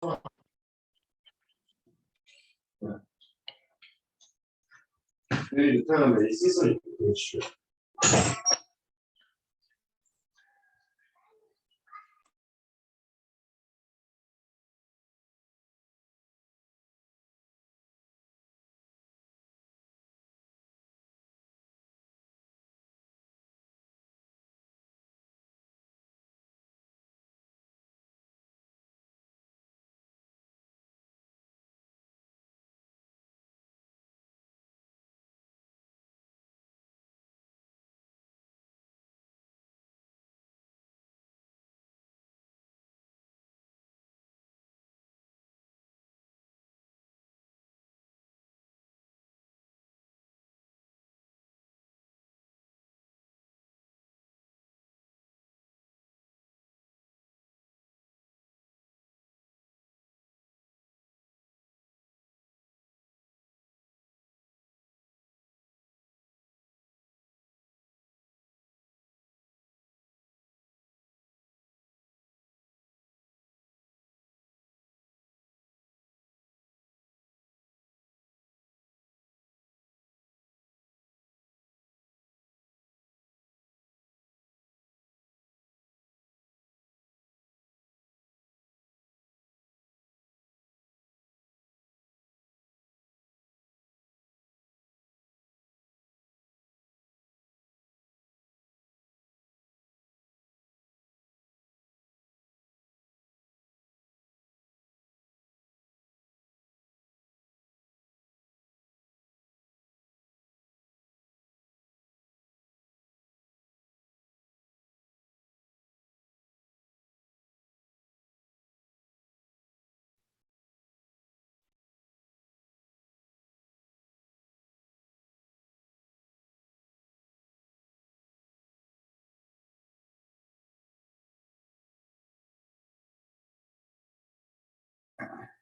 因为看到每一次是有趣。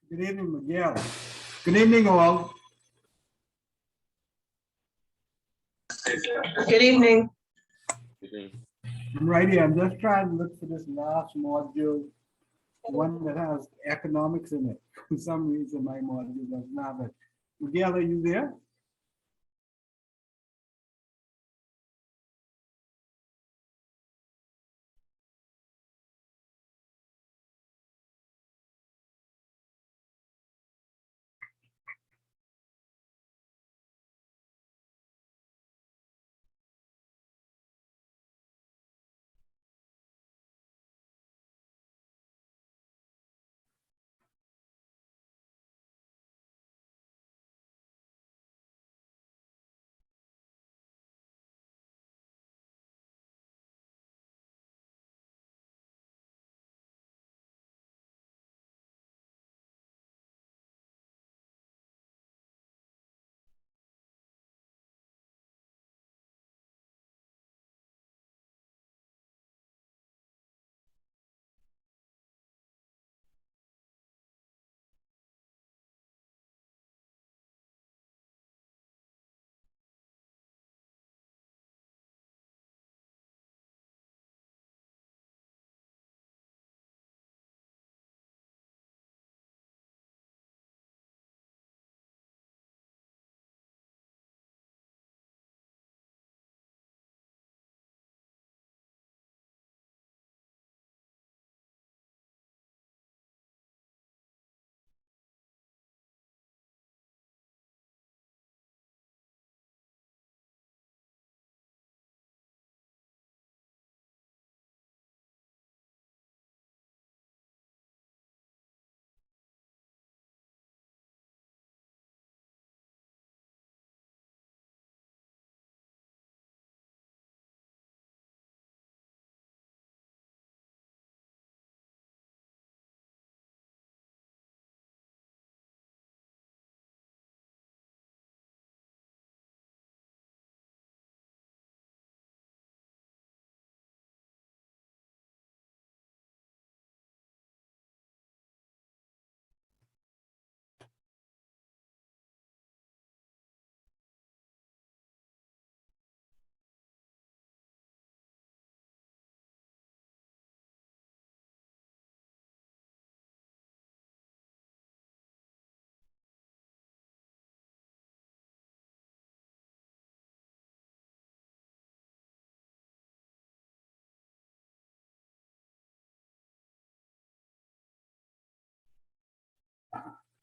Good evening, Miguel. Good evening, all. Good evening. I'm right here. I'm just trying to look for this last module, one that has economics in it. For some reason, my module does not. But Miguel, are you there?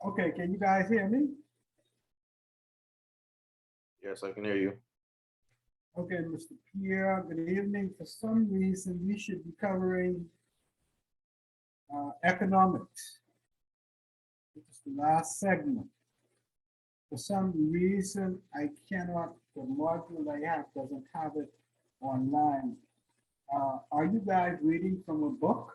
Okay, can you guys hear me? Yes, I can hear you. Okay, Mr. Pierre, good evening. For some reason, we should be covering economics. This is the last segment. For some reason, I cannot, the module I have doesn't have it online. Are you guys reading from a book?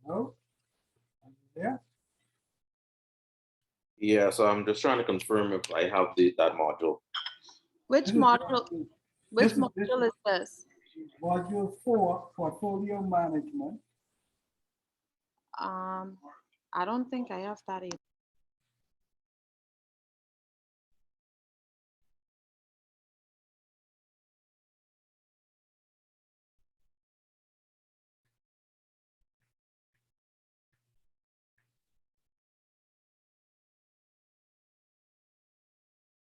No? Yeah? Yeah, so I'm just trying to confirm if I have that module. Which This is module, which this is- module is this? Module 4, portfolio management. I don't think I have that either.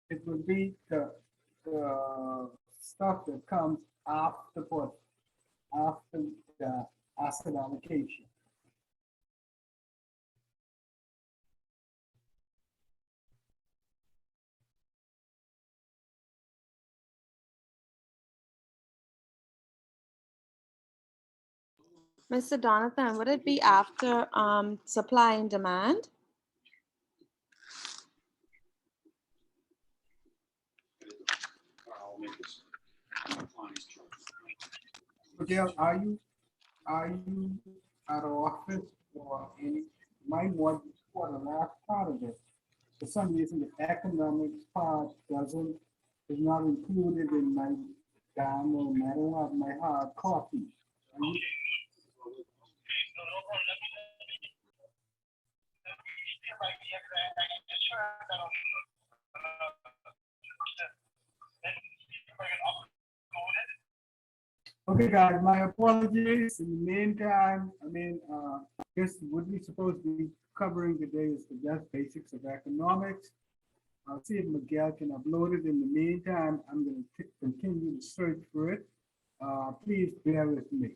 It would be the stuff that comes after the asset allocation. Mr. Donathan, would it be after supply and demand? Miguel, are you at our office or any, mine was for the last part of it. For some reason, the economics part is not included in my download, and I don't have my hard copy. Are you- Okay, guys, my apologies. In the meantime, I guess what we supposed to be covering today is the just basics of economics. I'll see if Miguel can upload it. In the meantime, I'm going to continue to search for it. Please bear with me.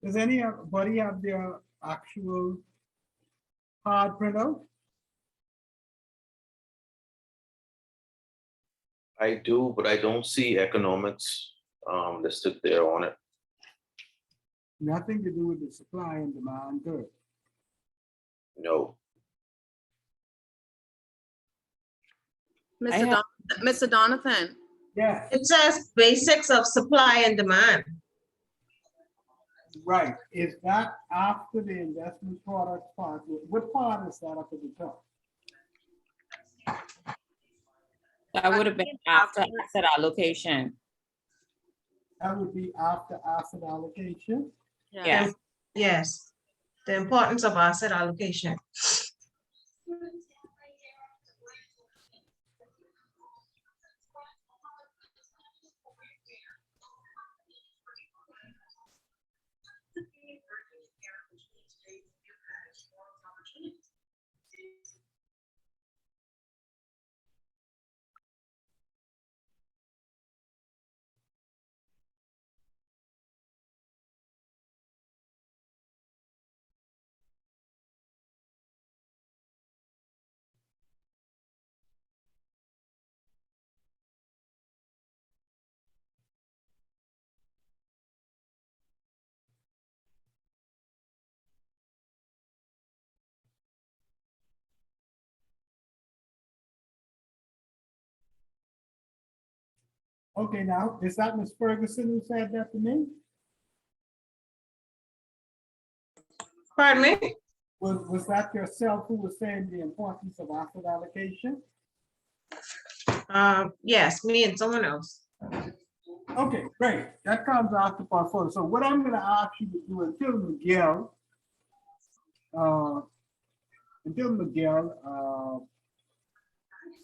Does anybody have their actual hard printout? I do, but I don't see economics listed there on it. Nothing to do with the supply and demand curve. No. Mr. Donathan, Yes, It says basics of supply and demand. right. Is that after the investment product part? What part is that up at the top? That would have been after asset allocation. That would be after asset allocation. Yeah. Yes, the importance of asset allocation. Okay, now, is that Ms. Ferguson who said that to me? Pardon me? Was that yourself who was saying the importance of asset allocation? Yes, me and someone else. Okay, great. That comes after part 4. So what I'm gonna ask you to do until Miguel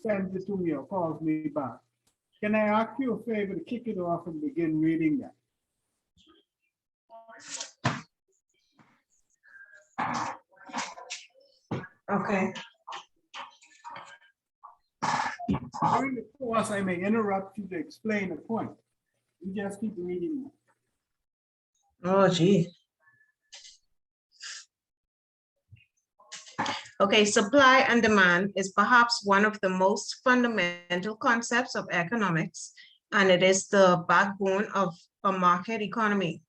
sends it to me or calls me back, can I ask you a favor to kick it off and begin reading that? Okay. During the course, I may interrupt you to explain a point. You just keep reading. Oh, gee. Okay, supply and demand is perhaps one of the most fundamental concepts of economics, and it is the backbone of a market economy.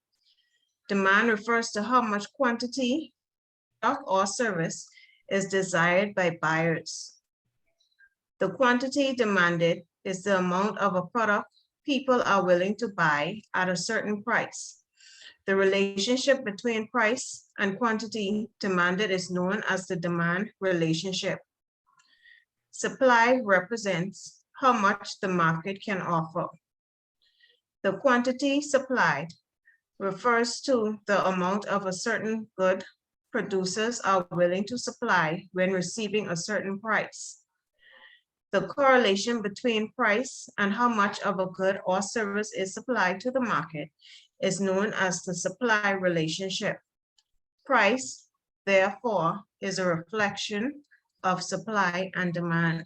Demand refers to how much quantity or service is desired by buyers. The quantity demanded is the amount of a product people are willing to buy at a certain price. The relationship between price and quantity demanded is known as the demand relationship. Supply represents how much the market can offer. The quantity supplied refers to the amount of a certain good producers are willing to supply when receiving a certain price. The correlation between price and how much of a good or service is supplied to the market is known as the supply relationship. Price, therefore, is a reflection of supply and demand.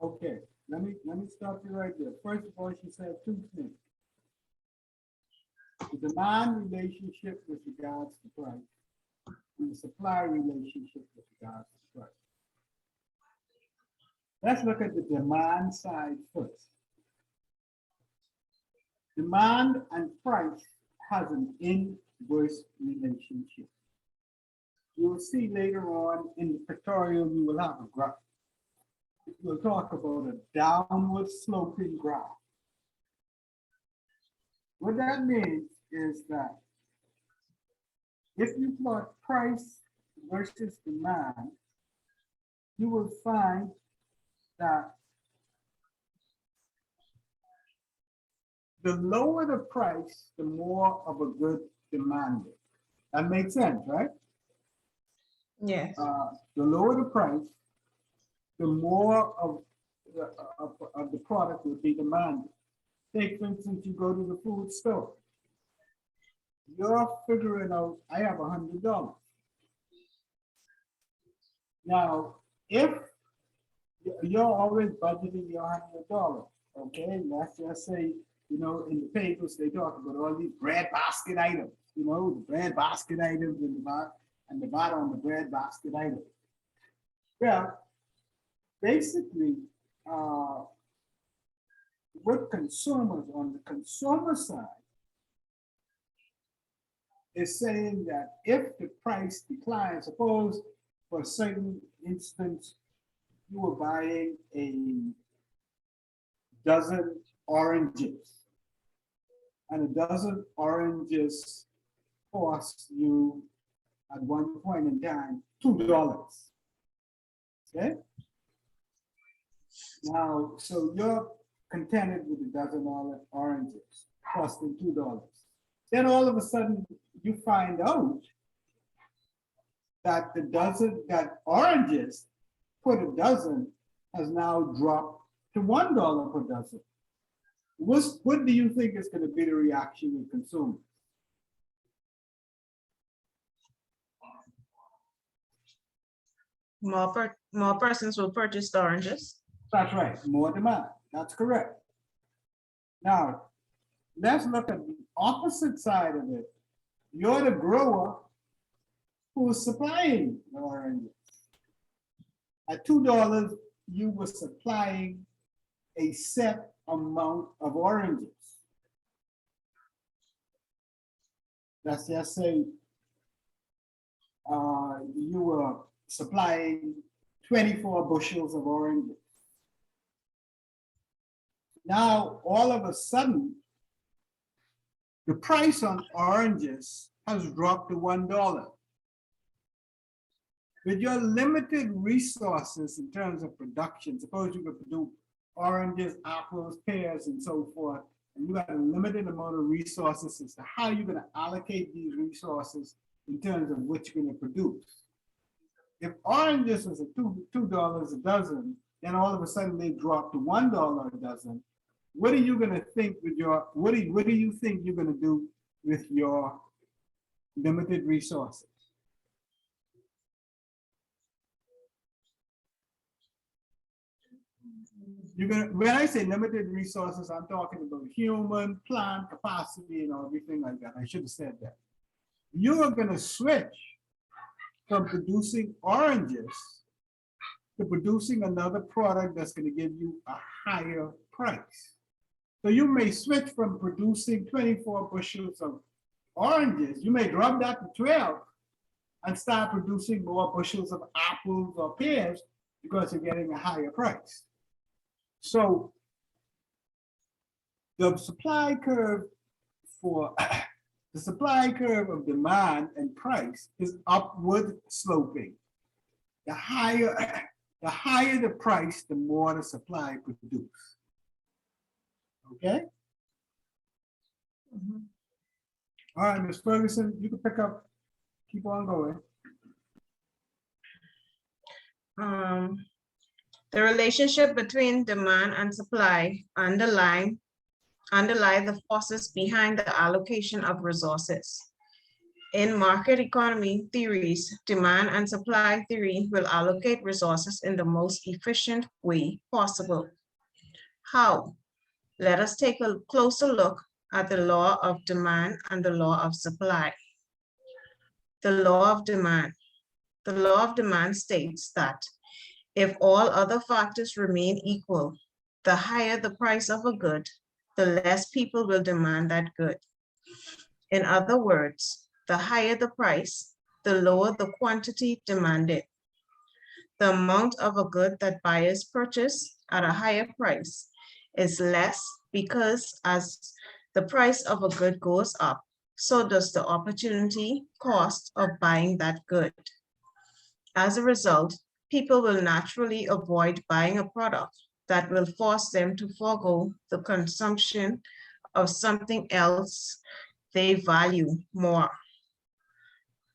Okay, let me stop you right there. First of all, she said two things. The demand relationship with regards to price and the supply relationship with regards to price. Let's look at the demand side first. Demand and price has an inverse relationship. You will see later on in the pictorial, you will have a graph. We'll talk about a downward sloping graph. What that means is that if you plot price versus demand, you will find that the lower the price, the more of a good demanded. That makes sense, right? Yes. The lower the price, the more of the product will be demanded. Take, for instance, you go to the food store. You're figuring out, I have $100. Now, if you're always budgeting your $100, okay? Let's just say, you know, in the papers, they talk about all these bread basket items, you know, the bread basket items in the bottom and the bottom on the bread basket items. Well, basically, what consumers on the consumer side is saying that if the price declines, suppose for a certain instance, you were buying a dozen oranges, and a dozen oranges cost you at one point in time $2. Okay. Now, so you're contented with a dozen oranges costing $2. Then all of a sudden you find out that that oranges per dozen has now dropped to $1 per dozen. What do you think is going to be the reaction of consumers? More persons will purchase the oranges. That's right, more demand. That's correct. Now, let's look at the opposite side of it. You're the grower who's supplying the oranges. At $2, you were supplying a set amount of oranges. Let's just say you were supplying 24 bushels of oranges. Now, all of a sudden, the price on oranges has dropped to $1. With your limited resources in terms of production, suppose you could produce oranges, apples, pears, and so forth, and you got a limited amount of resources as to how you're going to allocate these resources in terms of what you're going to produce. If oranges was at $2 a dozen, then all of a sudden they drop to $1 a dozen. What are you going to think with your, what do you think you're going to do with your limited resources? You're gonna, when I say limited resources, I'm talking about human, plant capacity and everything like that. I should have said that. You are going to switch from producing oranges to producing another product that's going to give you a higher price. So you may switch from producing 24 bushels of oranges, you may drop that to 12 and start producing more bushels of apples or pears because you're getting a higher price. So the supply curve for the supply curve of demand and price is upward sloping. The higher the price, the more the supply produce. Okay? All right, Ms. Ferguson, you can pick up, keep on going. The relationship between demand and supply underlie the forces behind the allocation of resources. In market economy theories, demand and supply theory will allocate resources in the most efficient way possible. How? Let us take a closer look at the law of demand and the law of supply. The law of demand. The law of demand states that if all other factors remain equal, the higher the price of a good, the less people will demand that good. In other words, the higher the price, the lower the quantity demanded. The amount of a good that buyers purchase at a higher price is less because as the price of a good goes up, so does the opportunity cost of buying that good. As a result, people will naturally avoid buying a product that will force them to forego the consumption of something else they value more.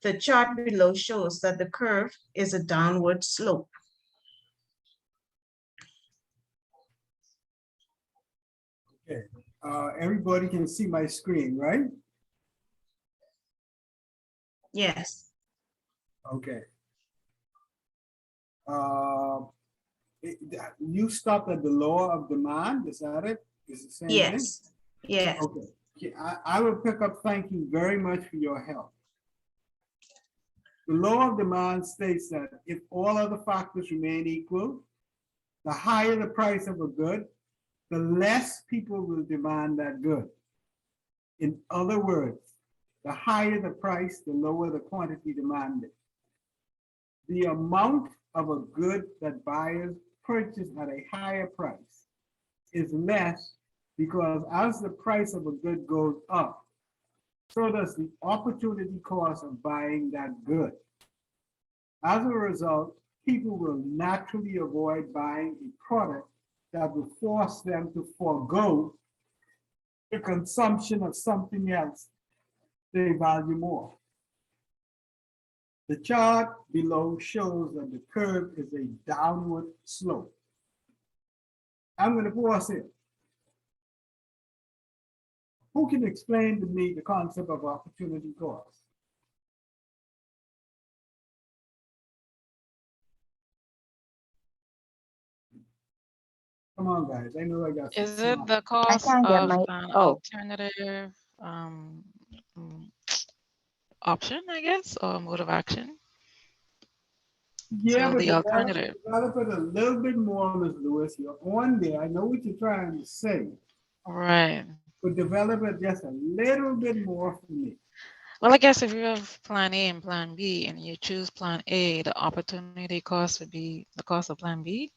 The chart below shows that the curve is a downward slope. Okay, everybody can see my screen, right? Yes. Okay. You stopped at the law of demand, is that it? Is it the same thing? Yes. Yes. Okay. I will pick up, thank you very much for your help. The law of demand states that if all other factors remain equal, the higher the price of a good, the less people will demand that good. In other words, the higher the price, the lower the quantity demanded. The amount of a good that buyers purchase at a higher price is less because as the price of a good goes up, so does the opportunity cost of buying that good. As a result, people will naturally avoid buying a product that will force them to forego the consumption of something else they value more. The chart below shows that the curve is a downward slope. I'm going to pause here. Who can explain to me the concept of opportunity cost? Come on, guys. I know I got some Is it smart- the cost can't get of my- an oh. alternative option, I guess, or mode of action? Yeah, So but the alternative. develop it a little bit more, Ms. Lewis. You're on there. I know what you're trying to say, Right. but develop it just a little bit more for me. Well, I guess if you have plan A and plan B and you choose plan A, the opportunity cost would be the cost of plan B.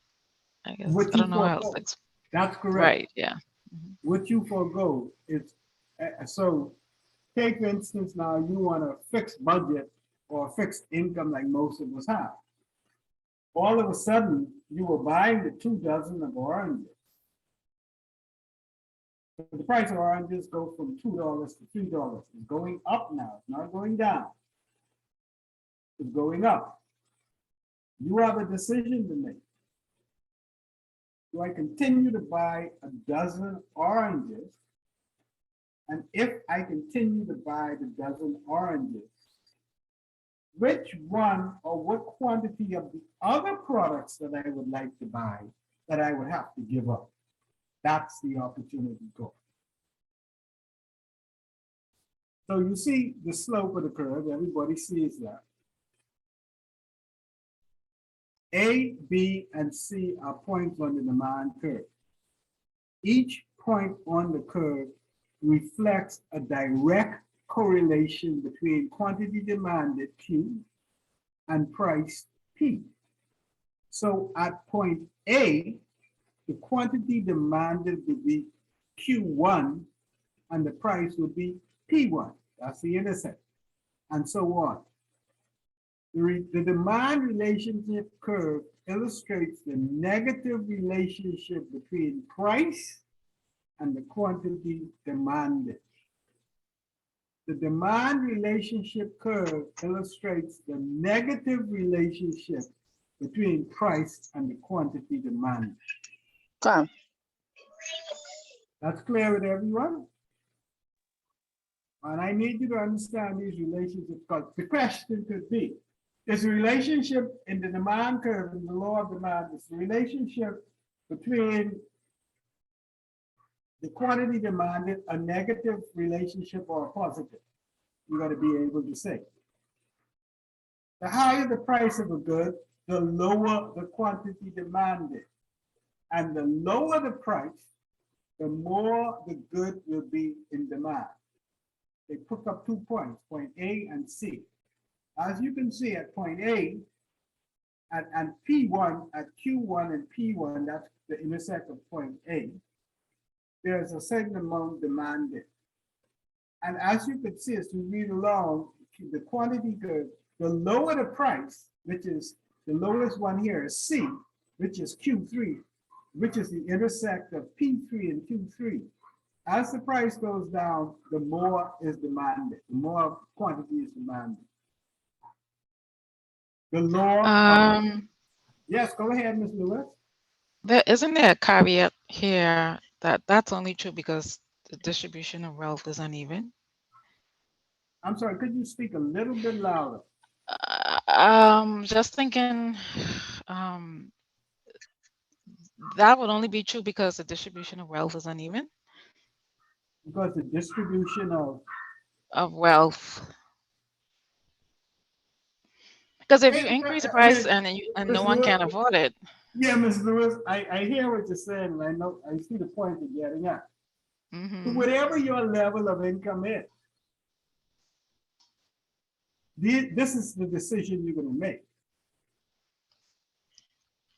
I guess What I you don't know how else. forego. That's correct. Right. Yeah. What you forego is, so take for instance, now you want a fixed budget or a fixed income like most of us have. All of a sudden, you were buying the 2 dozen of oranges. The price of oranges go from $2 to $3. It's going up now, it's not going down. It's going up. You have a decision to make. Do I continue to buy a dozen oranges? And if I continue to buy the dozen oranges, which one or what quantity of the other products that I would like to buy that I would have to give up? That's the opportunity cost. So you see the slope of the curve, everybody sees that. A, B, and C are points on the demand curve. Each point on the curve reflects a direct correlation between quantity demanded Q and price P. So at point A, the quantity demanded would be Q1 and the price would be P1. That's the intercept, and so on. The demand relationship curve illustrates the negative relationship between price and the quantity demanded. The demand relationship curve illustrates the negative relationship between price and the quantity demanded. Okay. That's clear with everyone? And I need you to understand these relationships, because the question could be, is the relationship in the demand curve, in the law of demand, is the relationship between the quantity demanded a negative relationship or a positive? You got to be able to say. The higher the price of a good, the lower the quantity demanded. And the lower the price, the more the good will be in demand. They put up 2 points, point A and C. As you can see at point A, and P1, at Q1 and P1, that's the intersect of point A, there's a certain amount demanded. And as you can see, as you read along, the quantity curve, the lower the price, which is the lowest one here is C, which is Q3, which is the intersect of P3 and Q3. As the price goes down, the more is demanded, the more quantity is demanded. The law. Yes, go ahead, Ms. Lewis. Isn't there a caveat here that that's only true because the distribution of wealth is uneven? I'm sorry, could you speak a little bit louder? Just thinking, that would only be true because the distribution of wealth is uneven. Because the distribution of wealth. Because if you increase the price and no one can afford it. Yeah, Ms. Lewis, I hear what you're saying, and I know I see the point you're getting at. So whatever your level of income is, this is the decision you're going to make.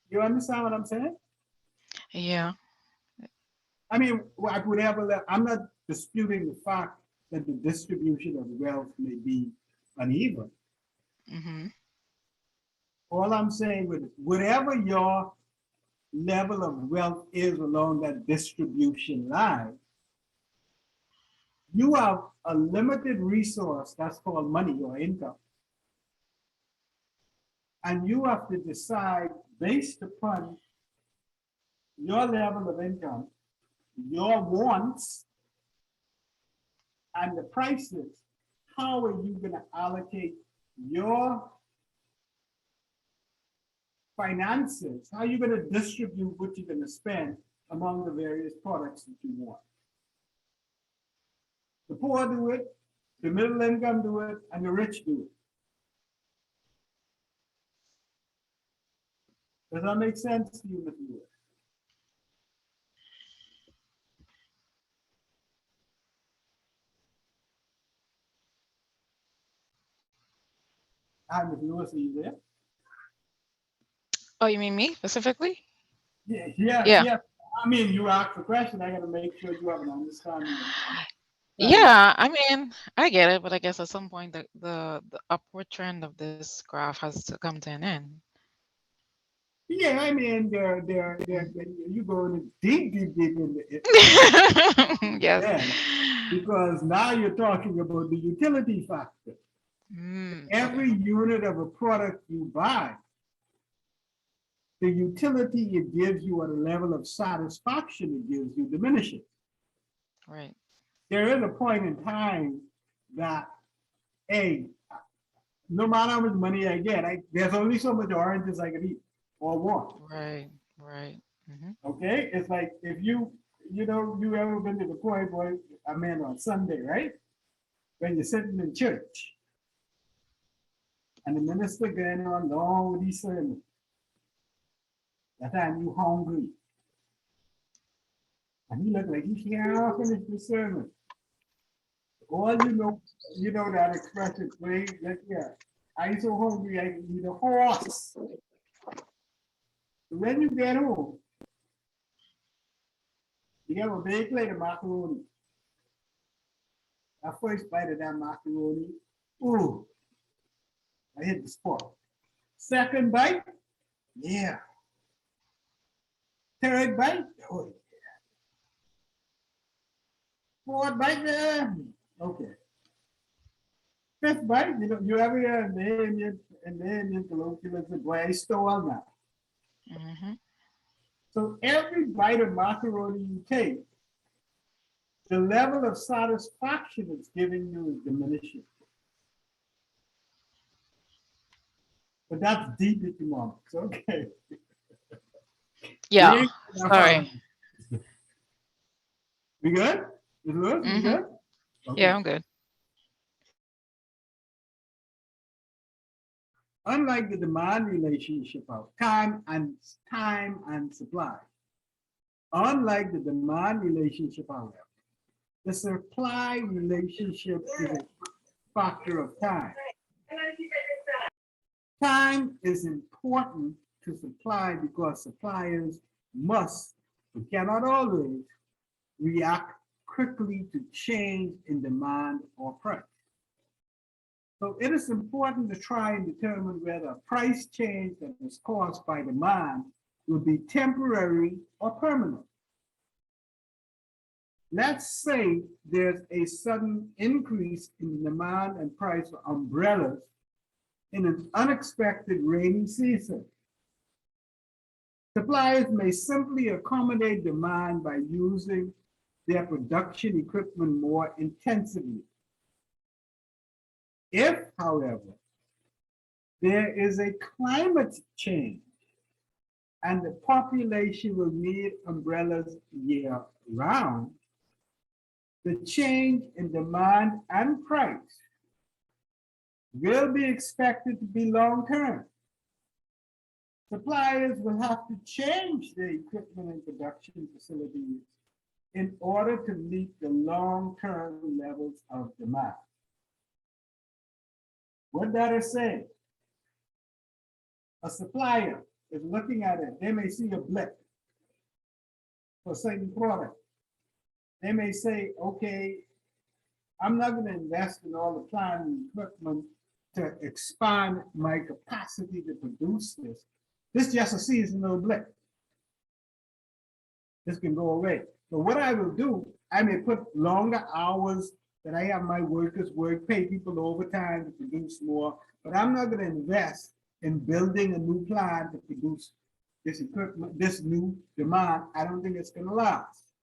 You understand what I'm saying? Yeah. I mean, whatever level, I'm not disputing the fact that the distribution of wealth may be uneven. All I'm saying with whatever your level of wealth is along that distribution line, you have a limited resource that's called money or income. And you have to decide based upon your level of income, your wants, and the prices, how are you going to allocate your finances? How are you going to distribute what you're going to spend among the various products that you want? The poor do it, the middle income do it, and the rich do it. Does that make sense to you, Mr. Lewis? Hi, Mr. Lewis, are you there? Oh, you mean me specifically? Yeah. Yeah. I mean, you asked the question, I gotta make sure you have an understanding. Yeah, I mean, I get it, but I guess at some point the upward trend of this graph has to come to an end. Yeah, I mean, you going deep into it. Yes. Yeah, because now you're talking about the utility factor. Every unit of a product you buy, the utility it gives you or the level of satisfaction it gives you diminishes. Right. There is a point in time that, hey, no matter how much money I get, there's only so much oranges I can eat or want. Right. Right. Okay, it's like if you ever been to the point where I mean on Sunday, right? When you're sitting in church and the minister going on long with his sermon. That time you hungry. And he look like he can't finish the sermon. All you know that expression, like, yeah, I'm so hungry, I can eat a horse. When you get home, you have a big plate of macaroni. That first bite of that macaroni, ooh, I hit the spot. Second bite, yeah. Third bite, oh yeah. Fourth bite, okay. Fifth bite, you ever hear and then colloquialism, boy, I stole now. So every bite of macaroni you take, the level of satisfaction it's giving you is diminishing. But that's deep economics, okay? Yeah, sorry. We good? You good? You good? Okay. Yeah, I'm good. Unlike the demand relationship of time and supply, unlike the demand relationship, however, the supply relationship is a factor of time. Time is important to supply because suppliers must, but cannot always, react quickly to change in demand or price. So it is important to try and determine whether a price change that is caused by demand will be temporary or permanent. Let's say there's a sudden increase in demand and price for umbrellas in an unexpected rainy season. Suppliers may simply accommodate demand by using their production equipment more intensively. If, however, there is a climate change and the population will need umbrellas year-round, the change in demand and price will be expected to be long-term. Suppliers will have to change their equipment and production facilities in order to meet the long-term levels of demand. What that is saying, a supplier is looking at it, they may see a blip for a certain product. They may say, okay, I'm not going to invest in all the plant and equipment to expand my capacity to produce this. This is just a seasonal blip. This can go away. So what I will do, I may put longer hours that I have my workers work, pay people overtime to produce more, but I'm not gonna invest in building a new plant to produce this equipment, this new demand. I don't think it's gonna last.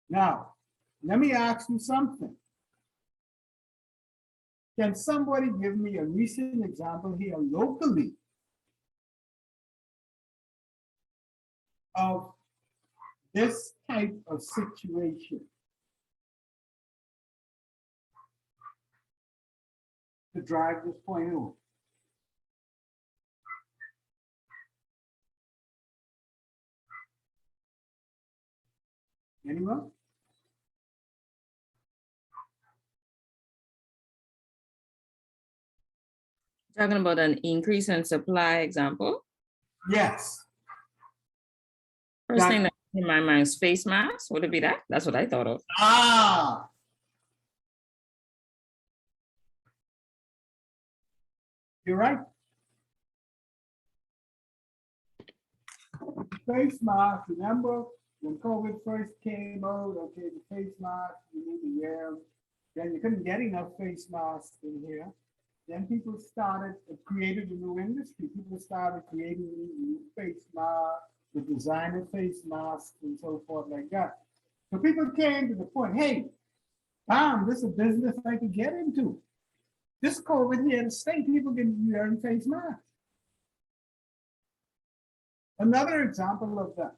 Now, let me ask you something. Can somebody give me a recent example here locally of this type of situation to drive this point home? Anyone? Talking about an increase in supply example. Yes. First That- thing that came in my mind is face masks. Would it be that? That's what I thought of. Ah. You're right. Face mask, remember when COVID first came out, okay, the face mask, you need to wear them. Then you couldn't get enough face masks in here. Then people started, it created a new industry. People started creating these new face masks, the designer face masks and so forth like that. So people came to the point, hey, this is a business I could get into. This COVID here to stay, people can be wearing face masks. Another example of that,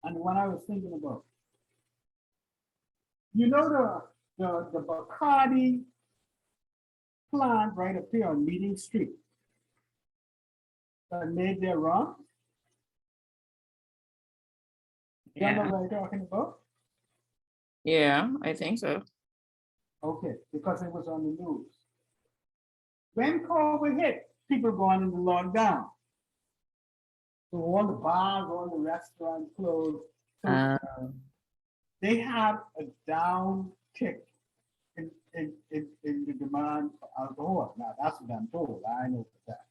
and the one I was thinking about. You know the Bacardi plant right up here on Meeting Street that made their rum? You know Yeah, what I'm talking about? yeah, I think so. Okay, because it was on the news. When COVID hit, people going into lockdown. So all the bars, all the restaurants closed. So they have a downtick in the demand for alcohol. Now that's what I'm told. I know for that.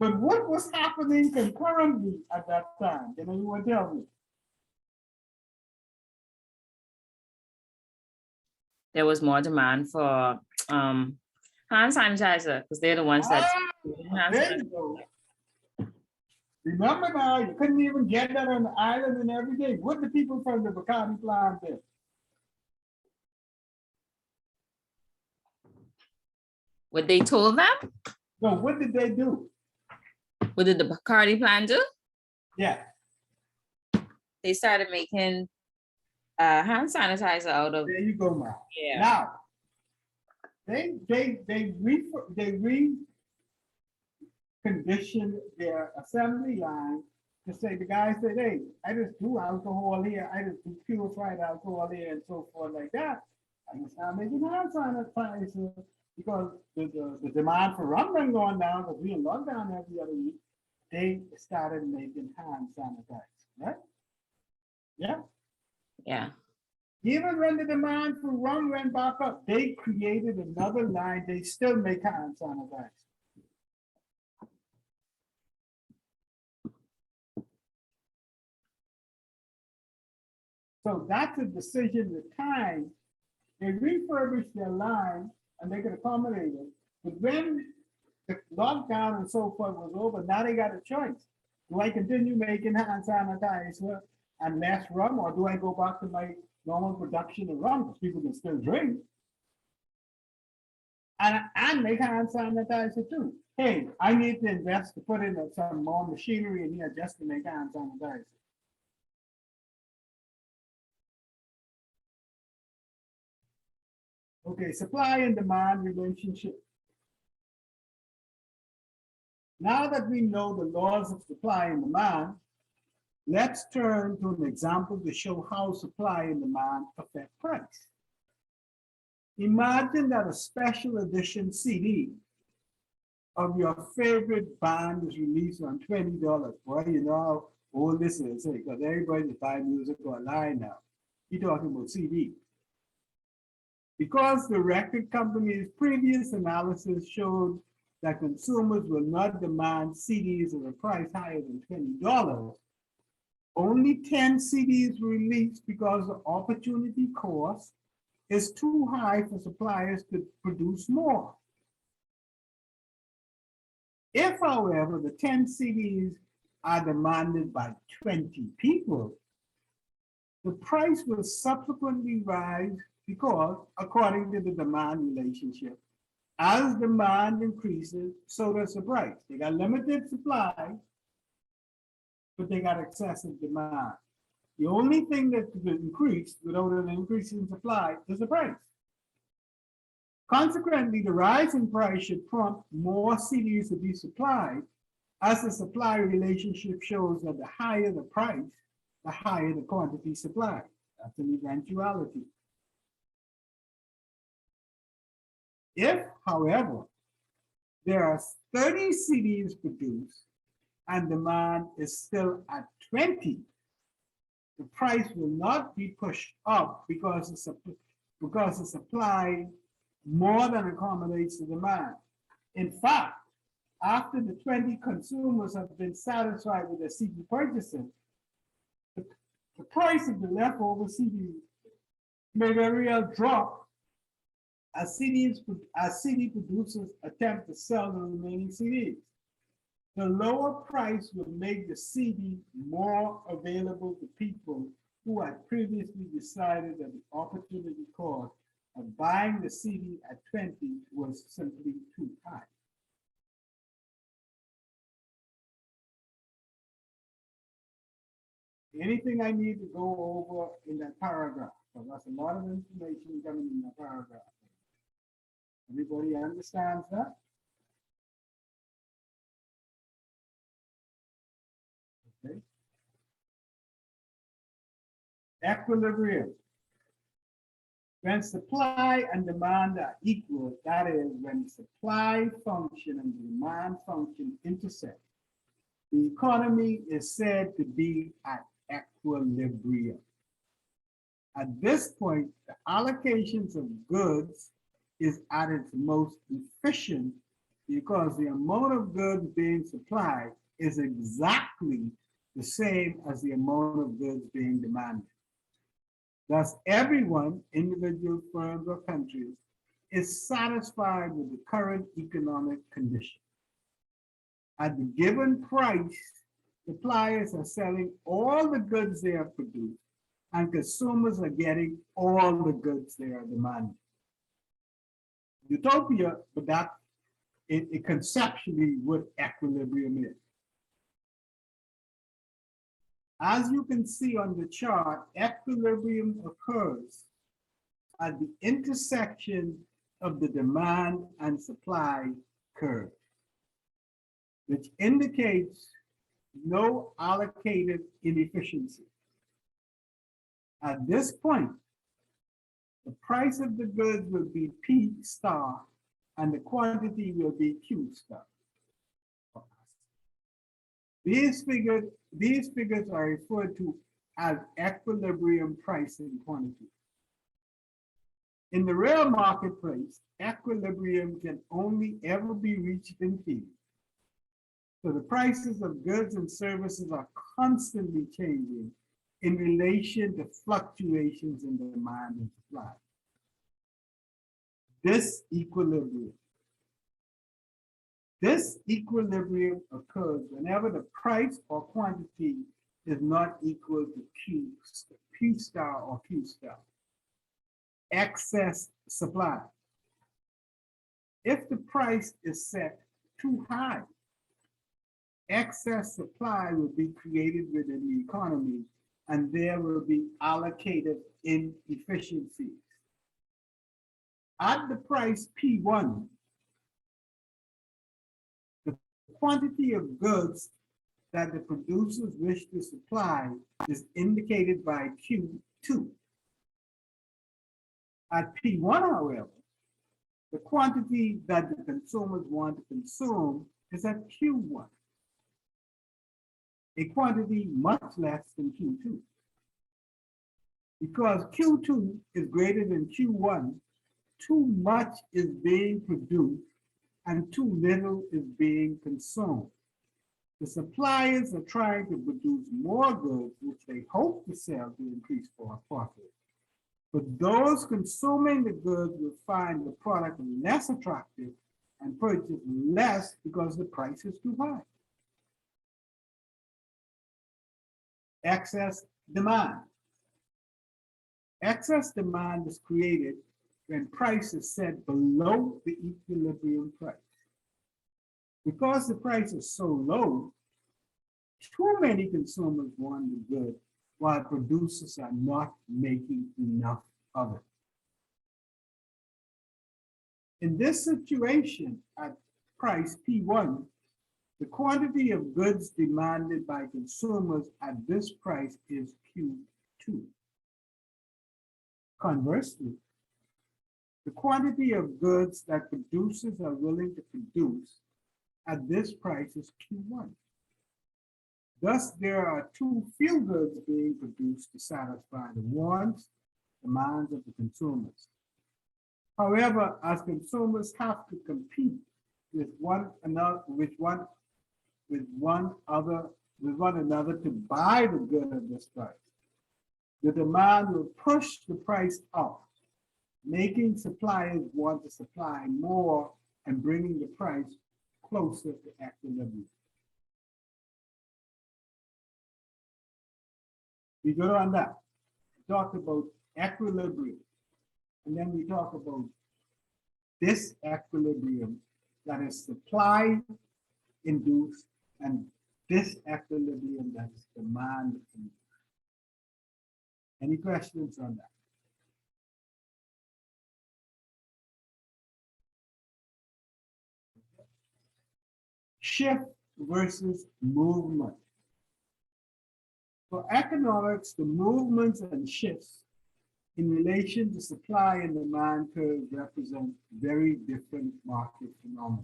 But what was happening concurrently at that time? Can anyone tell me? There was more demand for hand sanitizer because they're the ones that hand There you go. Remember now, you couldn't even get that on the island and every day. What the people from the Bacardi plant did? What they told them? So what did they do? What did the Bacardi plan do? Yeah. They started making hand sanitizer out of. There you go, man. Yeah. Now, they reconditioned their assembly line to say, the guy said, hey, I just do alcohol here, I just do purified alcohol here and so forth like that. I just not making hand sanitizer because the demand for rum been going down because we in lockdown every other week. They started making hand sanitizer, right? Yeah. Yeah. Even when the demand for rum went back up, they created another line. They still make hand sanitizer. So that's a decision at the time. They refurbished their line and they could accommodate it. But when the lockdown and so forth was over, now they got a choice. Do I continue making hand sanitizer and less rum, or do I go back to my normal production of rum because people can still drink? And make hand sanitizer too. Hey, I need to invest to put in some more machinery in here just to make hand sanitizer. Okay, supply and demand relationship. Now that we know the laws of supply and demand, let's turn to an example to show how supply and demand affect price. Imagine that a special edition CD of your favorite band is released on $20. Boy, you know how old this is, because everybody's buying music online now. You're talking about CD. Because the record company's previous analysis showed that consumers will not demand CDs at a price higher than $20. Only 10 CDs were released because the opportunity cost is too high for suppliers to produce more. If, however, the 10 CDs are demanded by 20 people, the price will subsequently rise because, according to the demand relationship, as demand increases, so does the price. They got limited supply, but they got excessive demand. The only thing that will increase without an increase in supply is the price. Consequently, the rise in price should prompt more CDs to be supplied, as the supply relationship shows that the higher the price, the higher the quantity supplied. That's an eventuality. If, however, there are 30 CDs produced and demand is still at 20, the price will not be pushed up because the supply more than accommodates the demand. In fact, after the 20 consumers have been satisfied with their CD purchasing, the price of the leftover CD may very well drop as CD producers attempt to sell the remaining CDs. The lower price will make the CD more available to people who had previously decided that the opportunity cost of buying the CD at 20 was simply too high. Anything I need to go over in that paragraph? So that's a lot of information coming in that paragraph. Everybody understands that? Okay. Equilibrium. When supply and demand are equal, that is, when supply function and demand function intersect, the economy is said to be at equilibrium. At this point, the allocations of goods is at its most efficient because the amount of goods being supplied is exactly the same as the amount of goods being demanded. Thus, everyone, individual firms or countries, is satisfied with the current economic condition. At the given price, suppliers are selling all the goods they have produced, and consumers are getting all the goods they are demanding. Utopia, but that it conceptually what equilibrium is. As you can see on the chart, equilibrium occurs at the intersection of the demand and supply curve, which indicates no allocated inefficiency. At this point, the price of the goods will be P star and the quantity will be Q star. These figures are referred to as equilibrium pricing quantity. In the real marketplace, equilibrium can only ever be reached in P. So the prices of goods and services are constantly changing in relation to fluctuations in demand and supply. This equilibrium occurs whenever the price or quantity is not equal to P star or Q star. Excess supply. If the price is set too high, excess supply will be created within the economy and there will be allocated inefficiencies. At the price P1, the quantity of goods that the producers wish to supply is indicated by Q2. At P1, however, the quantity that the consumers want to consume is at Q1, a quantity much less than Q2. Because Q2 is greater than Q1, too much is being produced and too little is being consumed. The suppliers are trying to produce more goods, which they hope to sell to increase profit. But those consuming the goods will find the product less attractive and purchase less because the price is too high. Excess demand. Excess demand is created when price is set below the equilibrium price. Because the price is so low, too many consumers want the good, while producers are not making enough of it. In this situation, at price P1, the quantity of goods demanded by consumers at this price is Q2. Conversely, the quantity of goods that producers are willing to produce at this price is Q1. Thus, there are too few goods being produced to satisfy the wants, demands of the consumers. However, as consumers have to compete with one another to buy the good at this price, the demand will push the price up, making suppliers want to supply more and bringing the price closer to equilibrium. We go on that. We talk about equilibrium, and then we talk about disequilibrium, that is supply induced, and disequilibrium, that is demand induced. Any questions on that? Shift versus movement. For economics, the movements and shifts in relation to supply and demand curves represent very different market phenomena.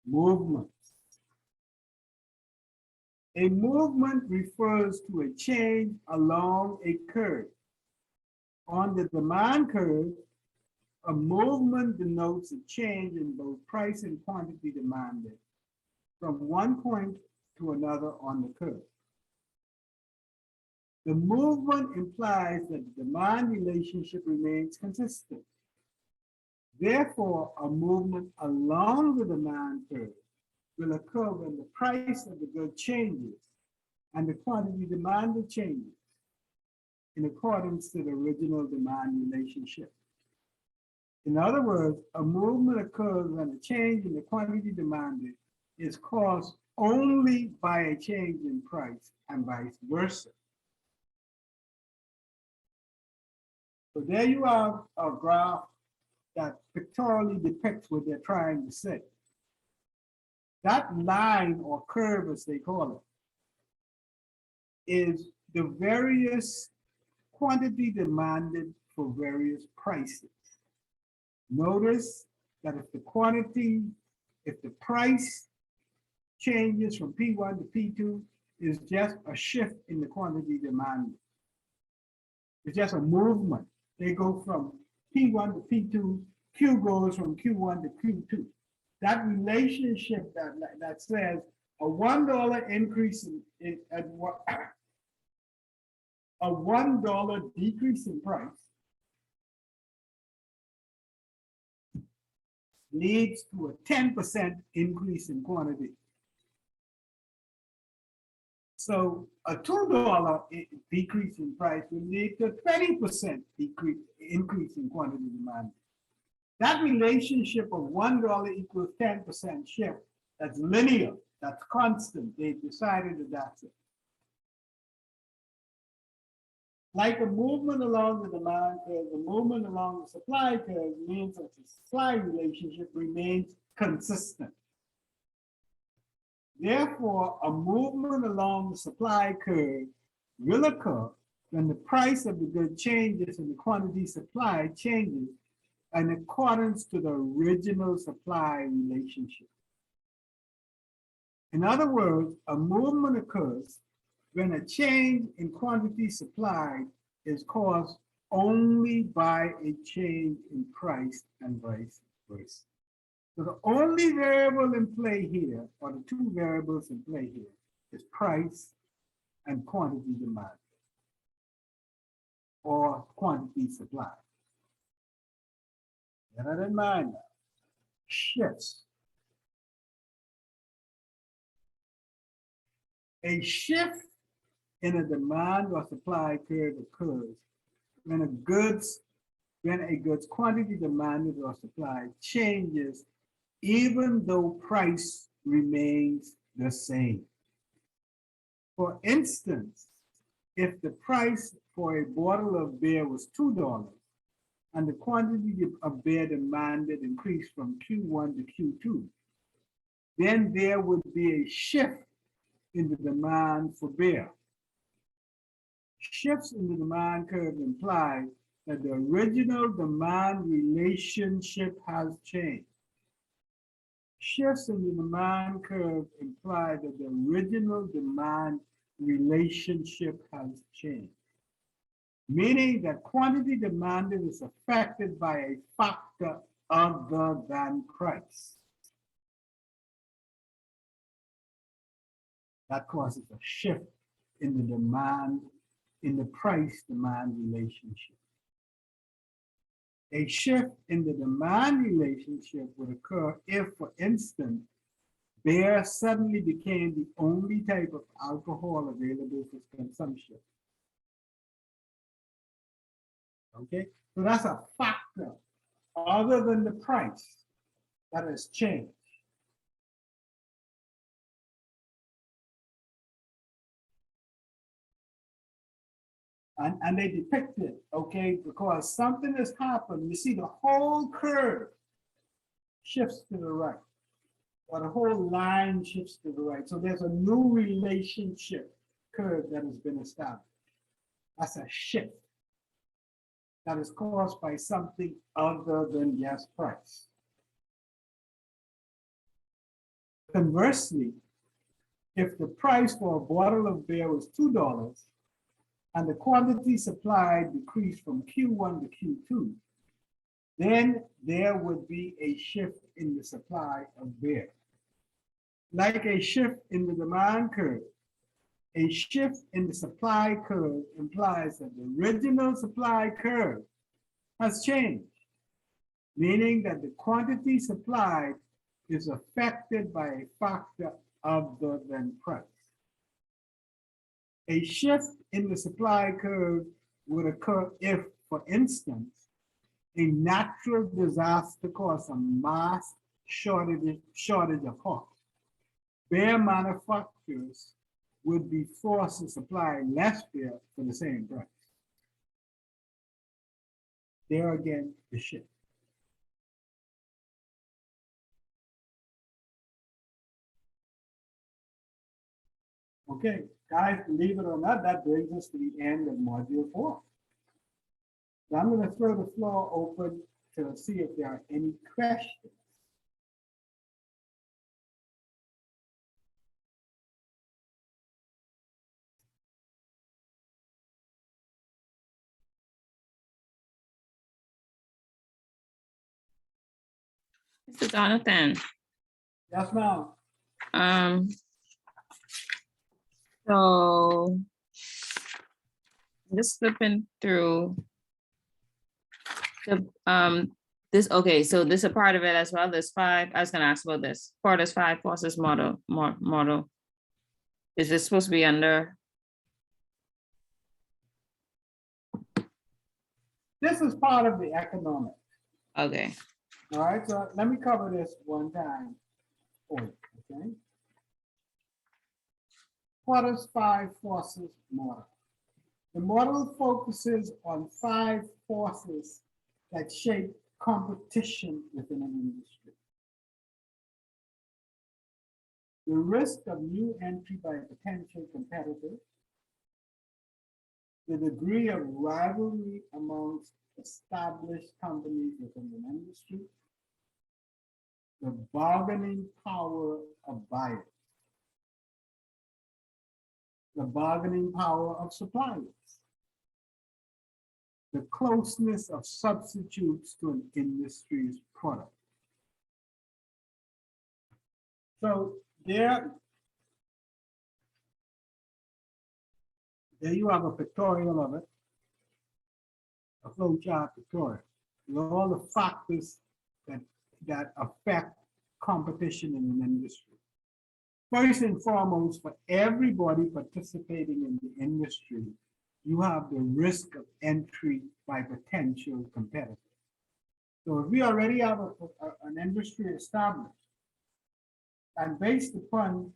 Movements. A movement refers to a change along a curve. On the demand curve, a movement denotes a change in both price and quantity demanded from one point to another on the curve. The movement implies that the demand relationship remains consistent. Therefore, a movement along the demand curve will occur when the price of the good changes and the quantity demanded changes in accordance to the original demand relationship. In other words, a movement occurs when a change in the quantity demanded is caused only by a change in price and vice versa. So there you have a graph that pictorially depicts what they're trying to say. That line or curve, as they call it, is the various quantity demanded for various prices. Notice that if the price changes from P1 to P2 is just a shift in the quantity demanded. It's just a movement. They go from P1 to P2, Q goes from Q1 to Q2. That relationship that says a $1 increase a $1 decrease in price leads to a 10% increase in quantity. So a $2 decrease in price will lead to 20% increase in quantity demand. That relationship of $1 equals 10% shift, that's linear, that's constant. They've decided that that's it. Like a movement along the demand curve, the movement along the supply curve means that the supply relationship remains consistent. Therefore, a movement along the supply curve will occur when the price of the good changes and the quantity supplied changes in accordance to the original supply relationship. In other words, a movement occurs when a change in quantity supplied is caused only by a change in price and vice versa. So the only variable in play here, or the two variables in play here, is price and quantity demand, or quantity supply. Bear that in mind now. Shifts. A shift in a demand or supply curve occurs when a goods quantity demanded or supplied changes, even though price remains the same. For instance, if the price for a bottle of beer was $2 and the quantity of beer demanded increased from Q1 to Q2, then there would be a shift in the demand for beer. Shifts in the demand curve imply that the original demand relationship has changed. Shifts in the demand curve imply that the original demand relationship has changed, meaning that quantity demanded is affected by a factor other than price. That causes a shift in the demand, in the price-demand relationship. A shift in the demand relationship would occur if, for instance, beer suddenly became the only type of alcohol available for consumption. Okay, so that's a factor other than the price that has changed. And they depict it, okay, because something has happened. You see, the whole curve shifts to the right, or the whole line shifts to the right. So there's a new relationship curve that has been established. That's a shift that is caused by something other than just price. Conversely, if the price for a bottle of beer was $2 and the quantity supplied decreased from Q1 to Q2, then there would be a shift in the supply of beer. Like a shift in the demand curve, a shift in the supply curve implies that the original supply curve has changed, meaning that the quantity supplied is affected by a factor other than price. A shift in the supply curve would occur if, for instance, a natural disaster caused a mass shortage of horse. Beer manufacturers would be forced to supply less beer for the same price. There again, the shift. Okay, guys, believe it or not, that brings us to the end of module 4. So I'm going to throw the floor open to see if there are any questions. Mr. Jonathan, Yes, ma'am. So I'm just flipping through the this. Okay, so this is a part of it as well. There's 5. I was gonna ask about this. Part is 5 forces model. Is this supposed to be under? This is part of the economics. Okay. All right, so let me cover this one time for you, okay? What is 5 forces model? The model focuses on 5 forces that shape competition within an industry. The risk of new entry by potential competitors, the degree of rivalry amongst established companies within an industry, the bargaining power of buyers, the bargaining power of suppliers, the closeness of substitutes to an industry's product, So there you have a pictorial of it, a flowchart pictorial, with all the factors that affect competition in an industry. First and foremost, for everybody participating in the industry, you have the risk of entry by potential competitors. So if we already have an industry established, and based upon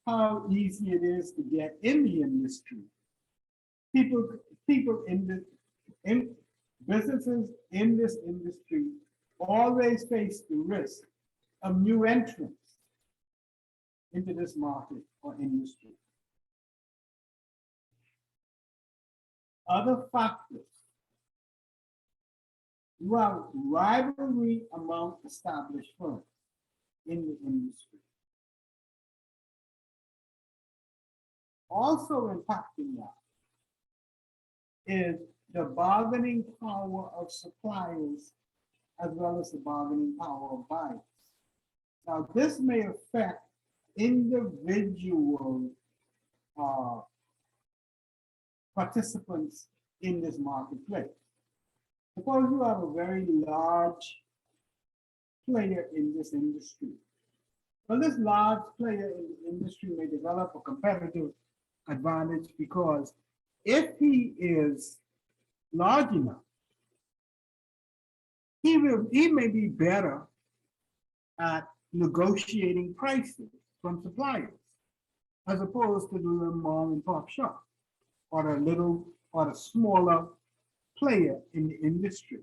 how easy it is to get in the industry, people in businesses in this industry always face the risk of new entrants into this market or industry. Other factors. You have rivalry among established firms in the industry. Also impacting that is the bargaining power of suppliers as well as the bargaining power of buyers. Now, this may affect individual participants in this marketplace. Suppose you have a very large player in this industry. Well, this large player in the industry may develop a competitive advantage because if he is large enough, he may be better at negotiating prices from suppliers as opposed to the mom and pop shop or the smaller player in the industry.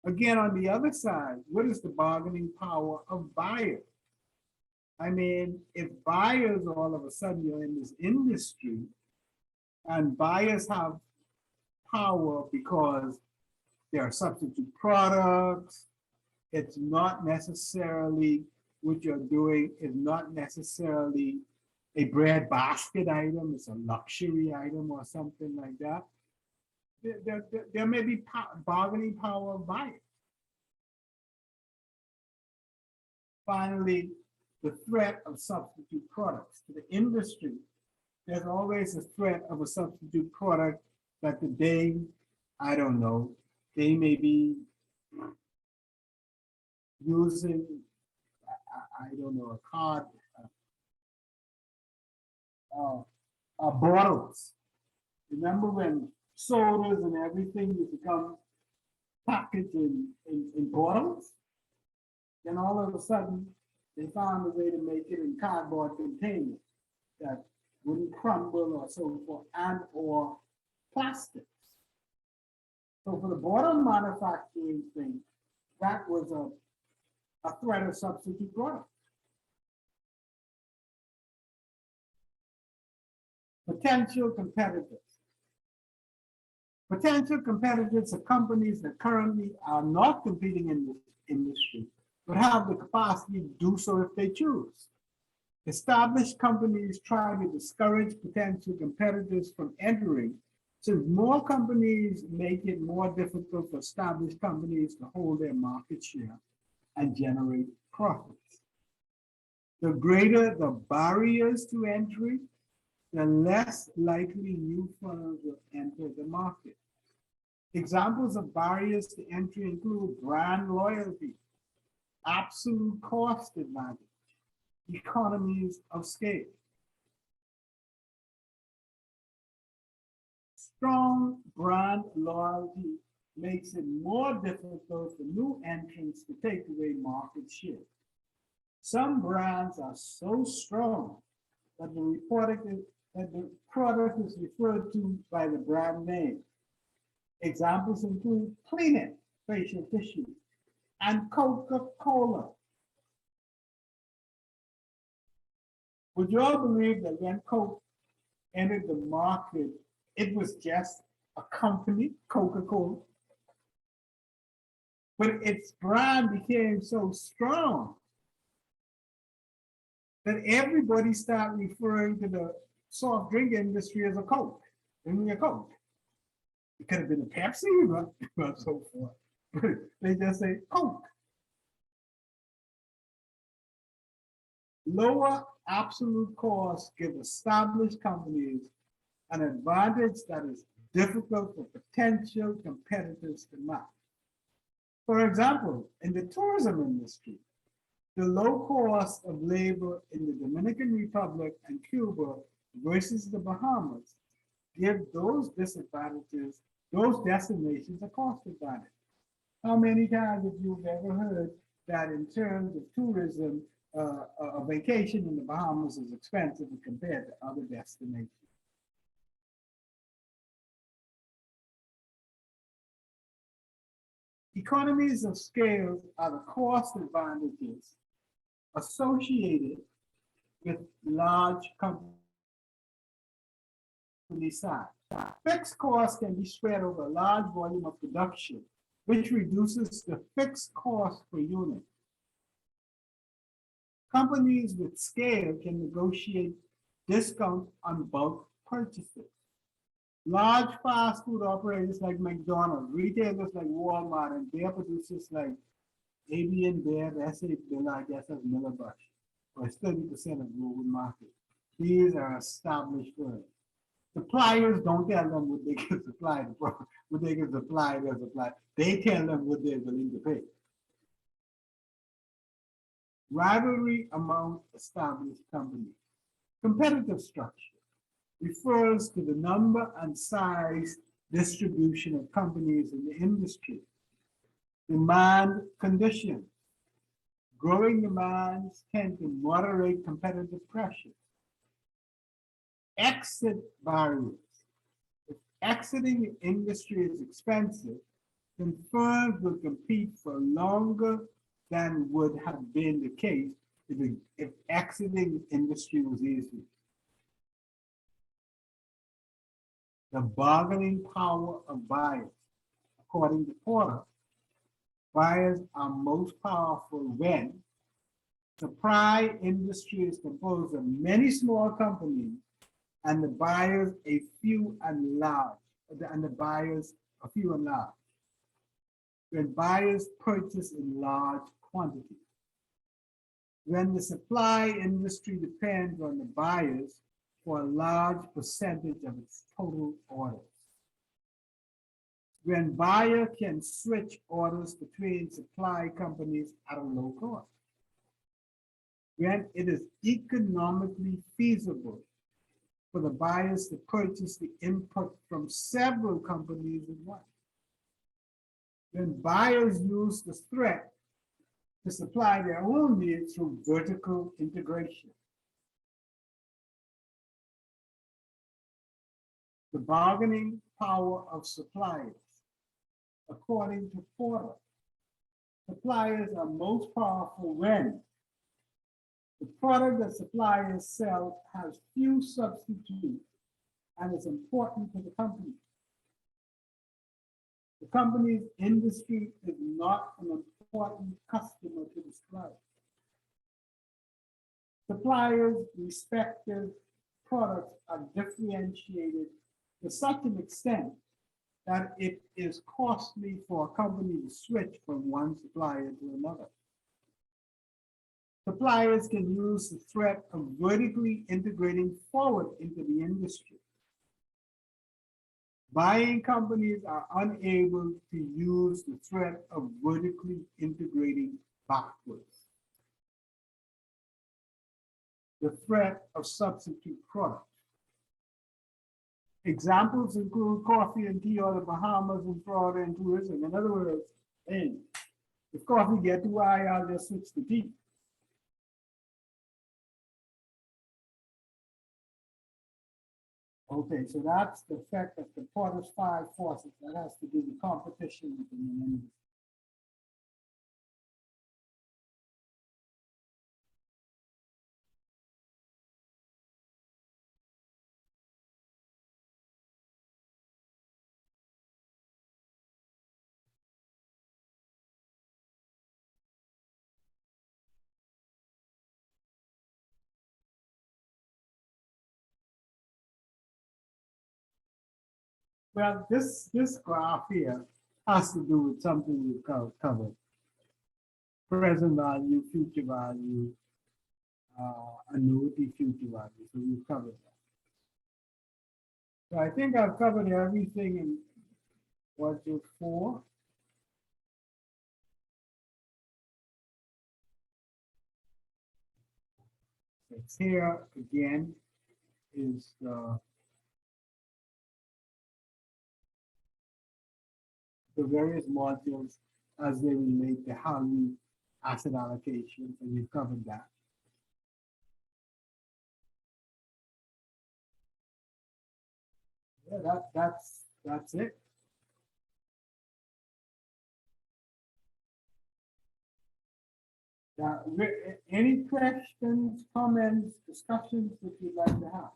Again, on the other side, what is the bargaining power of buyers? I mean, if buyers all of a sudden you're in this industry and buyers have power because there are substitute products, it's not necessarily what you're doing is not necessarily a bread basket item, it's a luxury item or something like that. There may be bargaining power of buyers. Finally, the threat of substitute products to the industry. There's always a threat of a substitute product that today, I don't know, they may be using, I don't know, a card, bottles. Remember when sodas and everything used to come packaged in bottles? Then all of a sudden, they found a way to make it in cardboard containers that wouldn't crumble or so forth, and or plastics. So for the bottle manufacturing thing, that was a threat of substitute products. Potential competitors. Potential competitors are companies that currently are not competing in this industry, but have the capacity to do so if they choose. Established companies try to discourage potential competitors from entering, since more companies make it more difficult for established companies to hold their market share and generate profits. The greater the barriers to entry, the less likely new firms will enter the market. Examples of barriers to entry include brand loyalty, absolute cost advantage, economies of scale. Strong brand loyalty makes it more difficult for new entrants to take away market share. Some brands are so strong that the product is referred to by the brand name. Examples include Clean It facial tissue and Coca-Cola. Would you all believe that when Coke entered the market, it was just a company, Coca-Cola? But its brand became so strong that everybody started referring to the soft drink industry as a Coke. Give me a Coke. It could have been a Pepsi, but so forth. But they just say Coke. Lower absolute costs give established companies an advantage that is difficult for potential competitors to match. For example, in the tourism industry, the low cost of labor in the Dominican Republic and Cuba versus the Bahamas give those disadvantages, those destinations a cost advantage. How many times have you ever heard that in terms of tourism, a vacation in the Bahamas is expensive compared to other destinations? Economies of scale are the cost advantages associated with large company size. Fixed costs can be spread over a large volume of production, which reduces the fixed cost per unit. Companies with scale can negotiate discounts on bulk purchases. Large fast food operators like McDonald's, retailers like Walmart, and beer producers like AB and Bear, S.A. Bill, I guess that's Miller Bush, or 30% of global market. These are established firms. Suppliers don't tell them what they can supply, what they can supply, their supply. They tell them what they're willing to pay. Rivalry among established companies. Competitive structure refers to the number and size distribution of companies in the industry. Demand conditions. Growing demands tend to moderate competitive pressure. Exit barriers. If exiting the industry is expensive, then firms will compete for longer than would have been the case if exiting the industry was easy. The bargaining power of buyers. According to Porter, buyers are most powerful when supply industry is composed of many small companies and the buyers a few and large, and the buyers a few and large. When buyers purchase in large quantities. When the supply industry depends on the buyers for a large percentage of its total orders. When buyer can switch orders between supply companies at a low cost. When it is economically feasible for the buyers to purchase the input from several companies at once. When buyers use the threat to supply their own needs through vertical integration. The bargaining power of suppliers. According to Porter, suppliers are most powerful when the product that suppliers sell has few substitutes and is important to the company. The company's industry is not an important customer to the supplier. Suppliers' respective products are differentiated to such an extent that it is costly for a company to switch from one supplier to another. Suppliers can use the threat of vertically integrating forward into the industry. Buying companies are unable to use the threat of vertically integrating backwards. The threat of substitute products. Examples include coffee and tea or the Bahamas and Florida and tourism. In other words, hey, if coffee get too high, I'll just switch to tea. Okay, so that's the effect of the Porter's 5 forces. That has to do with competition within the industry. Well, this graph here has to do with something we've covered. Present value, future value, annuity future value. So we've covered that. So I think I've covered everything in module 4. It's here again is the various modules as they relate to how you asset allocation, and we've covered that. Yeah, that's it. Now, any questions, comments, discussions that you'd like to have?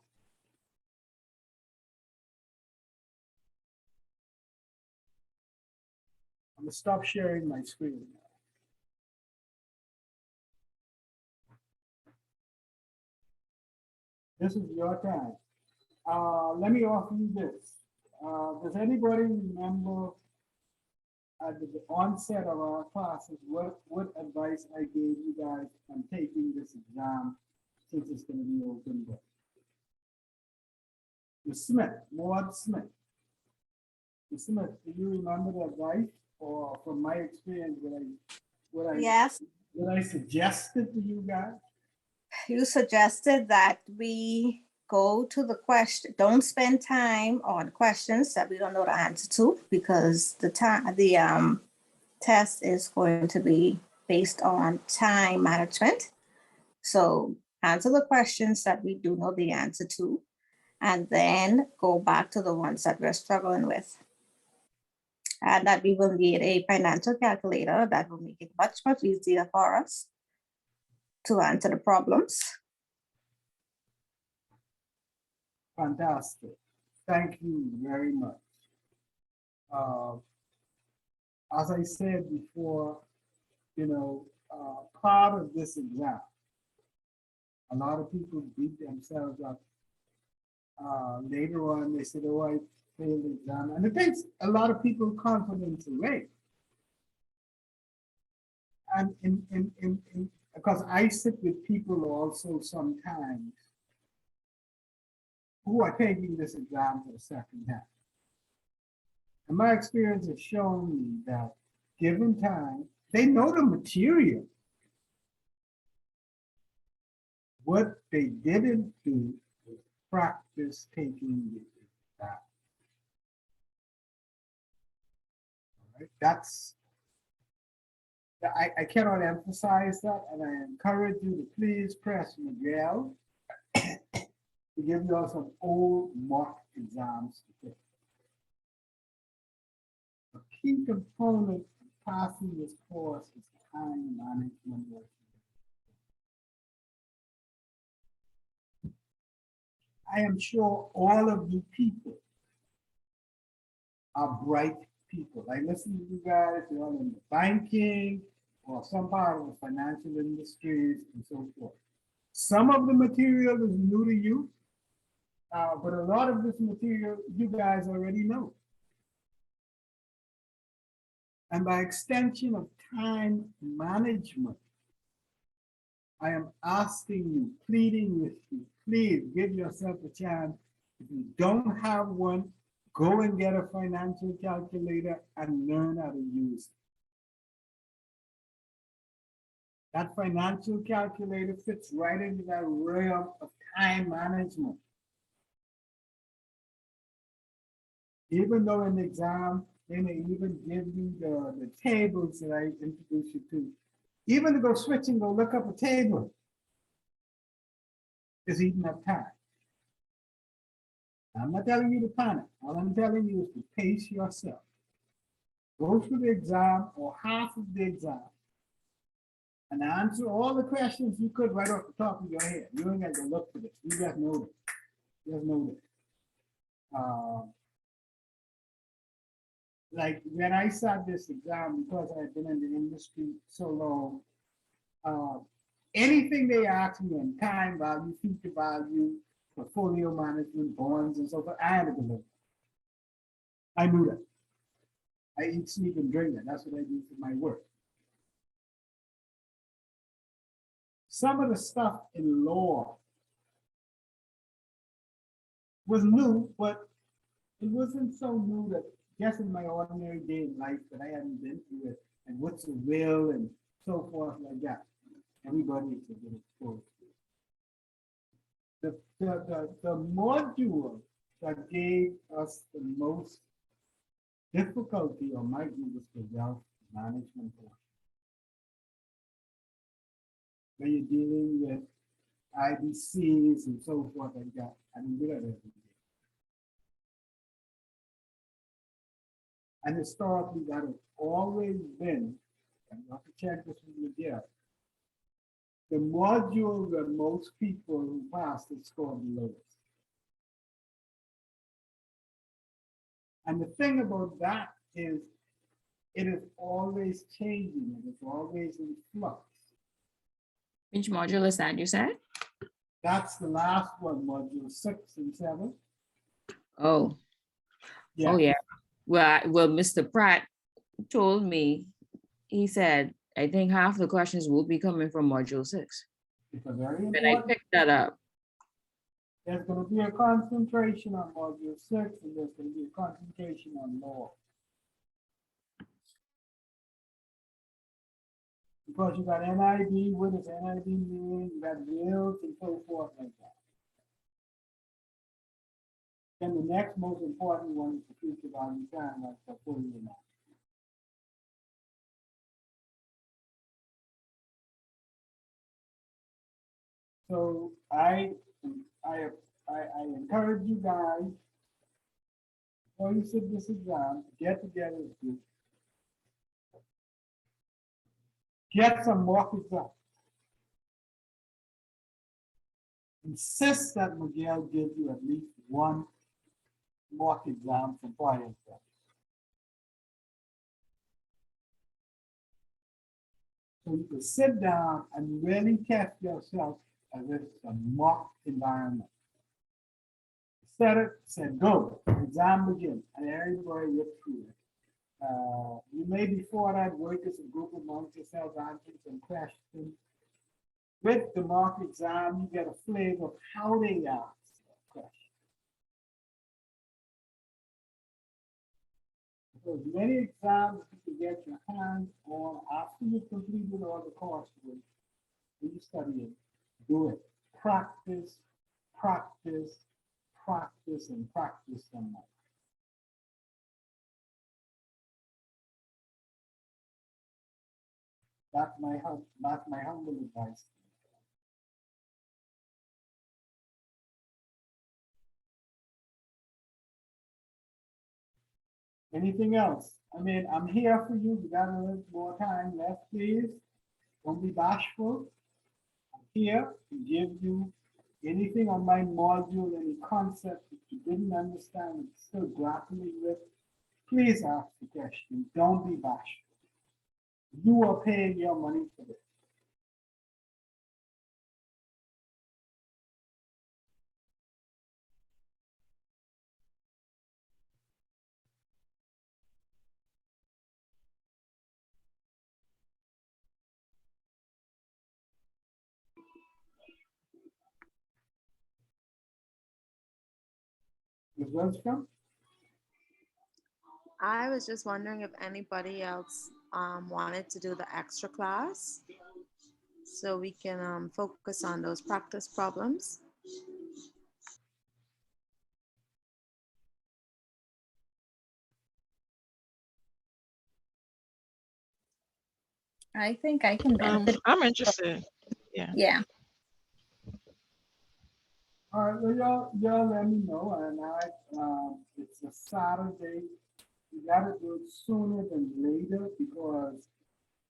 I'm gonna stop sharing my screen. This is your time. Let me offer you this. Does anybody remember at the onset of our classes what advice I gave you guys on taking this exam since it's going to be open book? Ms. Smith, Maud Smith. Ms. Smith, do you remember the advice, or from my experience, Yes, what I suggested to you guys? you suggested that we go to the question, don't spend time on questions that we don't know the answer to, because the test is going to be based on time management. So answer the questions that we do know the answer to, and then go back to the ones that we're struggling with. And that we will need a financial calculator that will make it much, much easier for us to answer the problems. Fantastic. Thank you very much. As I said before, part of this exam, a lot of people beat themselves up. Later on, they said, oh, I failed the exam. And it takes a lot of people confidence away. And because I sit with people also sometimes who are taking this exam for the second time. And my experience has shown me that given time, they know the material. What they didn't do was practice taking the exam. All right? That's, I cannot emphasize that, and I encourage you to please press Miguel to give you all some old mock exams to take. A key component of passing this course is time management work. I am sure all of you people are bright people. I listen to you guys, you're all in the banking or some part of the financial industries and so forth. Some of the material is new to you, but a lot of this material you guys already know. And by extension of time management, I am asking you, pleading with you, please give yourself a chance. If you don't have one, go and get a financial calculator and learn how to use it. That financial calculator fits right into that realm of time management. Even though in the exam, they may even give you the tables that I introduced you to. Even to go switch and go look up a table is eating up time. I'm not telling you to panic. All I'm telling you is to pace yourself. Go through the exam or half of the exam and answer all the questions you could right off the top of your head. You ain't got to look for this. You just know this. Just know this. Like when I sat this exam, because I've been in the industry so long, anything they ask me on time value, future value, portfolio management, bonds, and so forth, I had to deliver. I knew that. I eat, sleep, and drink that. That's what I do for my work. some of the stuff in law was new, but it wasn't so new that just in my ordinary day in life that I hadn't been through it, and what's a will and so forth like that. Everybody is a little exposed to it. The module that gave us the most difficulty on my group was the wealth management portion. Where you're dealing with IBCs and so forth like that. I mean, we got everything. And historically, that has always been, and you have to check this with Miguel, the module that most people who passed it scored the lowest. And the thing about that is, it is always changing, it is always in flux. Which module is that you said? That's the last one, module 6 and 7. Oh, Yeah. oh yeah. Well, Mr. Pratt told me, he said, I think half the questions will be coming from module 6. It's a very And I important. picked that up. There's going to be a concentration on module 6, and there's going to be a concentration on law. Because you got NID, what does NID mean? You got wills and so forth like that. Then the next most important one is the future value time, like the portfolio now. So I encourage you guys, before you sit this exam, get together with you. Get some mock exams. Insist that Miguel gives you at least one mock exam from prior exams. So you can sit down and really test yourself as if it's a mock environment. Set it, said go, exam begin, and everybody look through it. You may before that work as a group amongst yourselves, answering some questions. With the mock exam, you get a flavor of how they ask questions. So as many exams you can get your hands on after you've completed all the coursework, when you study it, do it. Practice, practice, practice, and practice some more. That's my humble advice. Anything else? I mean, I'm here for you. You got a little more time left, please. Don't be bashful. I'm here to give you anything on my module, any concept that you didn't understand and still grappling with. Please ask the question. Don't be bashful. You are paying your money for this. Ms. Wellstrom? I was just wondering if anybody else wanted to do the extra class so we can focus on those practice problems. I think I can benefit. I'm interested. Yeah. Yeah. All right, well, y'all let me know, and it's a Saturday. You gotta do it sooner than later because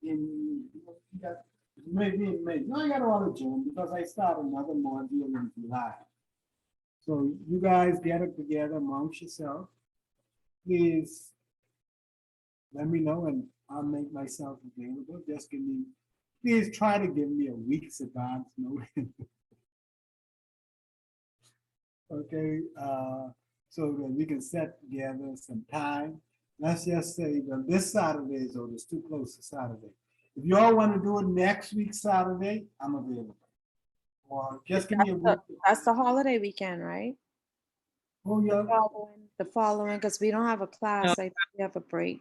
maybe in May. No, I got all of June because I start another module in July. So you guys get it together amongst yourself. Please let me know and I'll make myself available. Just please try to give me a week's advance notice. Okay, so that we can set together some time. Let's just say, well, this Saturday is over, it's too close to Saturday. If y'all want to do it next week, Saturday, I'm available. Or just give me a week. That's the holiday weekend, right? Oh, yeah. The following, because we don't have a class, I think we have a break.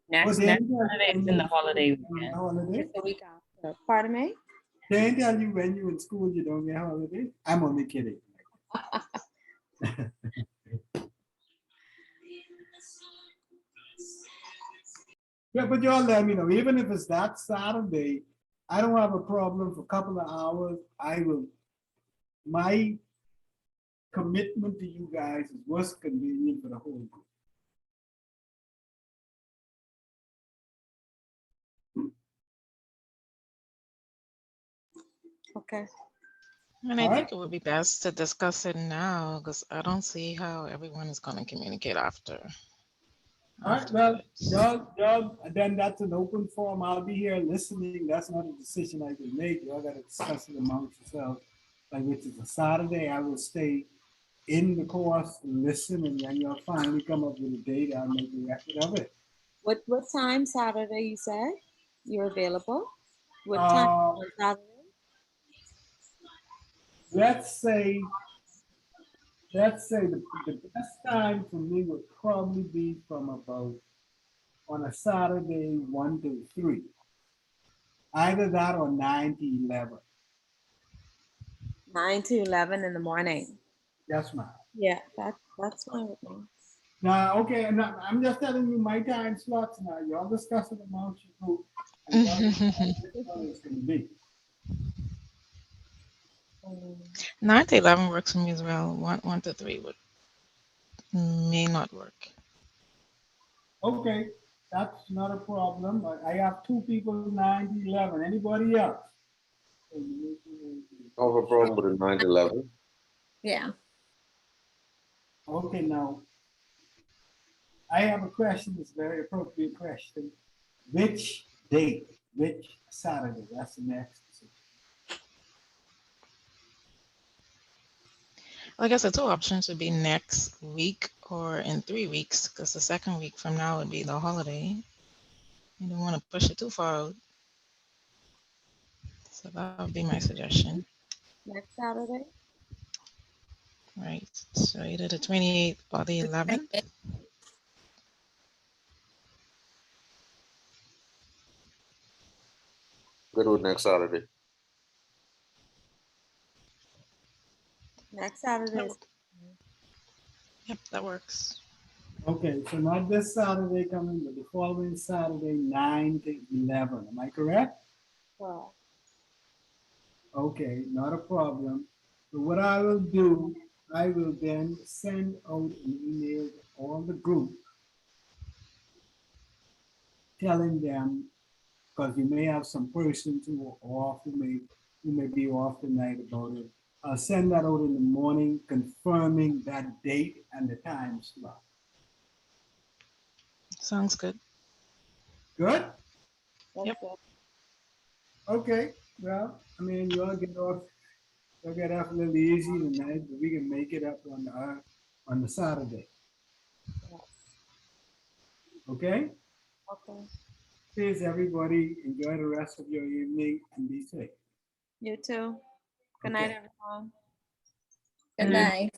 Next they ain't Saturday is in the holiday weekend. Holiday? It's the week after. Pardon me? They ain't tell you when you in school, you don't get holiday. I'm only kidding. Yeah, but y'all let me know, even if it's that Saturday, I don't have a problem for a couple of hours. I will, my commitment to you guys is what's convenient for the whole group. Okay. And I All think it would be best to discuss it now because I don't see how everyone is going to communicate after. All right, well, y'all, then that's an open forum. I'll be here listening. That's not a decision I can make. Y'all gotta discuss it amongst yourselves. Like, which is a Saturday, I will stay in the course, listen, and then you'll finally come up with a date. I'll make a record of it. What time Saturday you said you're available? What time on Saturday? Let's say the best time for me would probably be from about, on a Saturday, 1 to 3. Either that or 9 to 11. 9 to 11 in the morning. That's mine. Yeah, that's fine with me. Now, okay, I'm just telling you my time slots now. Y'all discuss it amongst your group. And y'all decide which one it's gonna be. 9 to 11 works for me as well. 1 to 3 may not work. Okay, that's not a problem. I have 2 people, 9 to 11. Anybody else? I have a problem with the 9 to 11. Yeah. Okay, now, I have a question. It's a very appropriate question. Which date? Which Saturday? That's the next. I guess the two options would be next week or in 3 weeks, because the second week from now would be the holiday. You don't want to push it too far out. So that would be my suggestion. Next Saturday? Right. So either the 28th or the 11th. Good with next Saturday. Next Saturday. Yep, that works. Okay, so not this Saturday coming, but the following Saturday, 9 to 11. Am I correct? Well, Okay, not a problem. So what I will do, I will then send out an email to all the group telling them, because you may have some persons who are off, who may be off tonight about it. I'll send that out in the morning, confirming that date and the time slot. Sounds good. Good? that's Yep. good. Okay, well, I mean, you'll get off a little easy tonight, but we can make it up on the Saturday. Okay? Okay. Please, everybody, enjoy the rest of your evening and be safe. You too. Good night, Okay. everyone. Good Mm. night.